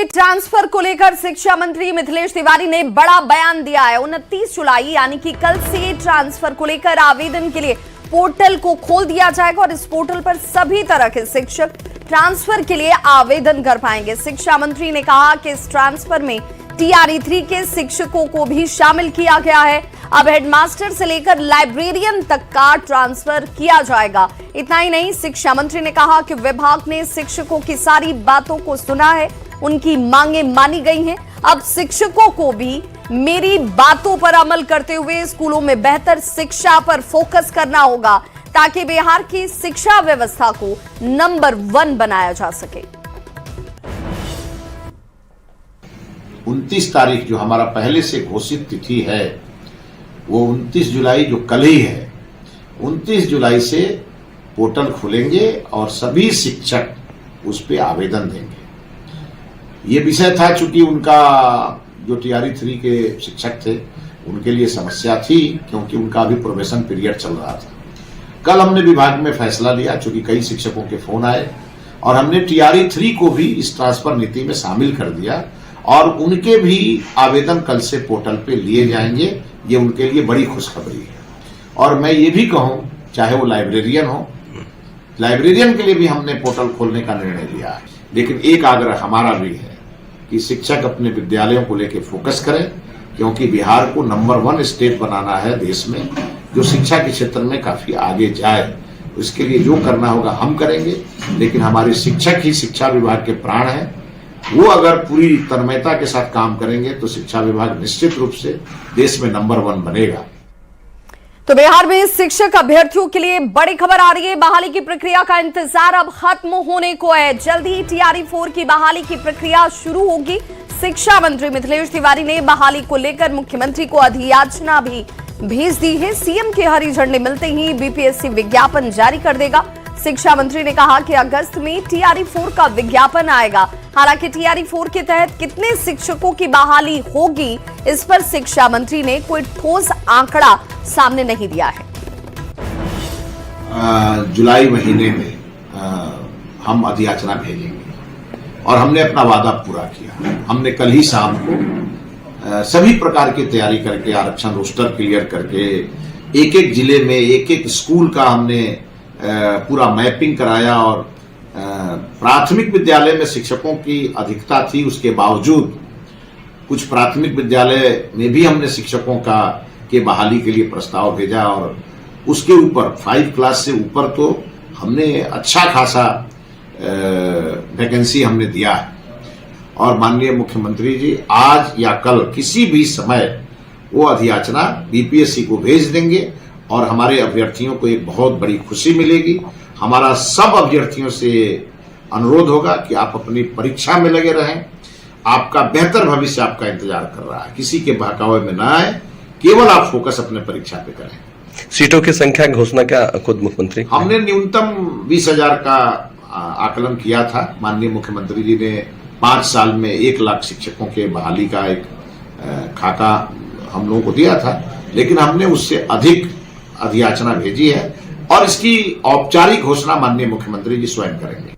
के ट्रांसफर को लेकर शिक्षा मंत्री मिथिलेश तिवारी ने बड़ा बयान दिया है। 29 जुलाई यानी कि कल से ट्रांसफर को लेकर आवेदन के लिए पोर्टल को खोल दिया जाएगा और इस पोर्टल पर सभी तरह के शिक्षक ट्रांसफर के लिए आवेदन कर पाएंगे। शिक्षा मंत्री ने कहा कि इस ट्रांसफर में TRE3 के शिक्षकों को भी शामिल किया गया है। अब हेडमास्टर से लेकर लाइब्रेरियन तक का ट्रांसफर किया जाएगा। इतना ही नहीं, शिक्षा मंत्री ने कहा कि विभाग ने शिक्षकों की सारी बातों को सुना है, उनकी मांगे मानी गई हैं। अब शिक्षकों को भी मेरी बातों पर अमल करते हुए स्कूलों में बेहतर शिक्षा पर फोकस करना होगा ताकि बिहार की शिक्षा व्यवस्था को नंबर 1 बनाया जा सके। 29 तारीख जो हमारा पहले से घोषित तिथि है वो 29 जुलाई जो कल ही है, 29 जुलाई से पोर्टल खुलेंगे और सभी शिक्षक उस पर आवेदन देंगे। ये विषय था चूंकि उनका जो TRE3 के शिक्षक थे उनके लिए समस्या थी क्योंकि उनका अभी प्रोबेशन पीरियड चल रहा था। कल हमने विभाग में फैसला लिया चूंकि कई शिक्षकों के फोन आए और हमने TRE3 को भी इस ट्रांसफर नीति में शामिल कर दिया और उनके भी आवेदन कल से पोर्टल पे लिए जाएंगे। ये उनके लिए बड़ी खुशखबरी है। और मैं ये भी कहूं, चाहे वो लाइब्रेरियन हो, लाइब्रेरियन के लिए भी हमने पोर्टल खोलने का निर्णय लिया है। लेकिन एक आग्रह हमारा भी है कि शिक्षक अपने विद्यालयों को लेकर फोकस करें क्योंकि बिहार को नंबर 1 स्टेट बनाना है देश में जो शिक्षा के क्षेत्र में काफी आगे जाए। इसके लिए जो करना होगा हम करेंगे, लेकिन हमारे शिक्षक ही शिक्षा विभाग के प्राण हैं। वो अगर पूरी तन्मयता के साथ काम करेंगे तो शिक्षा विभाग निश्चित रूप से देश में नंबर 1 बनेगा। तो बिहार में शिक्षक अभ्यर्थियों के लिए बड़ी खबर आ रही है। बहाली की प्रक्रिया का इंतजार अब खत्म होने को है। जल्दी ही TRE4 की बहाली की प्रक्रिया शुरू होगी। शिक्षा मंत्री मिथिलेश तिवारी ने बहाली को लेकर मुख्यमंत्री को अधियाचना भी भेज दी है। सीएम की हरी झंडी मिलते ही BPSC विज्ञापन जारी कर देगा। शिक्षा मंत्री ने कहा कि अगस्त में TRE4 का विज्ञापन आएगा। हालांकि TRE4 के तहत कितने शिक्षकों की बहाली होगी, इस पर शिक्षा मंत्री ने कोई ठोस आंकड़ा सामने नहीं दिया है। जुलाई महीने में हम अधियाचना भेजेंगे और हमने अपना वादा पूरा किया। हमने कल ही शाम को सभी प्रकार की तैयारी करके आरक्षण रोस्टर क्लियर करके एक-एक जिले में एक-एक स्कूल का हमने पूरा मैपिंग कराया और प्राथमिक विद्यालय में शिक्षकों की अधिकता थी, उसके बावजूद कुछ प्राथमिक विद्यालय में भी हमने शिक्षकों के बहाली के लिए प्रस्ताव भेजा और उसके ऊपर 5 क्लास से ऊपर तो हमने अच्छा खासा वैकेंसी हमने दिया है। और माननीय मुख्यमंत्री जी आज या कल किसी भी समय वो अधियाचना BPSC को भेज देंगे और हमारे अभ्यर्थियों को एक बहुत बड़ी खुशी मिलेगी। हमारा सब अभ्यर्थियों से अनुरोध होगा कि आप अपनी परीक्षा में लगे रहें। आपका बेहतर भविष्य आपका इंतजार कर रहा है। किसी के बहकावे में ना आए, केवल आप फोकस अपने परीक्षा पे करें। सीटों की संख्या घोषणा क्या खुद मुख्यमंत्री? हमने न्यूनतम 20,000 का आकलन किया था। माननीय मुख्यमंत्री जी ने 5 साल में 1 लाख शिक्षकों के बहाली का एक खाका हम लोगों को दिया था, लेकिन हमने उससे अधिक अधियाचना भेजी है और इसकी औपचारिक घोषणा माननीय मुख्यमंत्री जी स्वयं करेंगे।